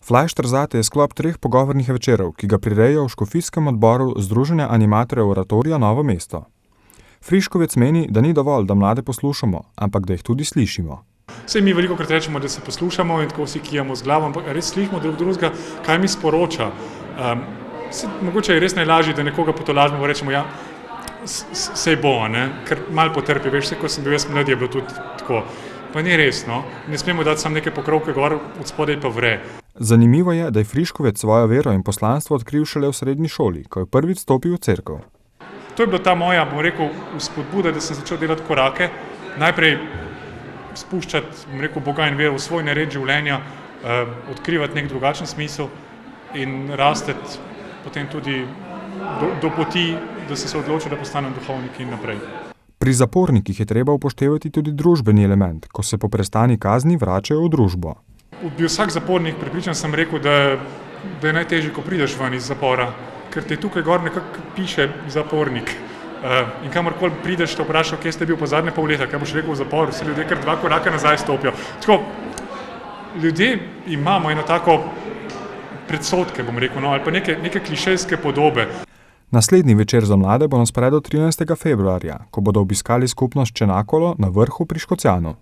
Flaš Trzate je sklop 3 pogovornih večerov, ki ga prirejajo v škofijskem odboru Združenja animatorjev Oratorija Novo mesto. Friškovec meni, da ni dovolj, da mlade poslušamo, ampak da jih tudi slišimo. Saj mi velikokrat rečemo, da se poslušamo in tako vsi kijamo z glavo, ampak res slišimo drugega, kaj mi sporoča. Mogoče je res najlažje, da nekoga potolažimo, rečemo, ja, sej bo, ne? Ker malo potrpi, veš, ko sem bil jaz mlad, je bilo tudi tako. Pa ni res, no. Ne smemo dati samo neke pokrovke gor, od spodaj pa vre. Zanimivo je, da je Friškovec svojo vero in poslanstvo odkril šele v srednji šoli, ko je prvič stopil v cerkev. To je bila ta moja, bom rekel, spodbuda, da sem začel delati korake. Najprej spuščati, bom rekel, Boga in vero v svoj nared življenja, odkrivati nek drugačen smisel in rasteti potem tudi do poti, da sem se odločil, da postanem duhovnik in naprej. Pri zapornikih je treba upoštevati tudi družbeni element, ko se po prestani kazni vračajo v družbo. Bi vsak zapornik, prepričan sem rekel, da je najtežje, ko prideš ven iz zapora, ker te tukaj gor nekako piše zapornik. In kamorkoli prideš, te vprašajo, kje ste bil po zadnje pol leta, kaj boš rekel v zaporu, se ljudje kar 2 koraka nazaj stopijo. Tako, ljudje imamo eno tako predsodke, bom rekel, no, ali pa neke klišejske podobe. Naslednji večer za mlade bo na sporedu 13. februarja, ko bodo obiskali skupnost Čenakolo na vrhu pri Škocjanu.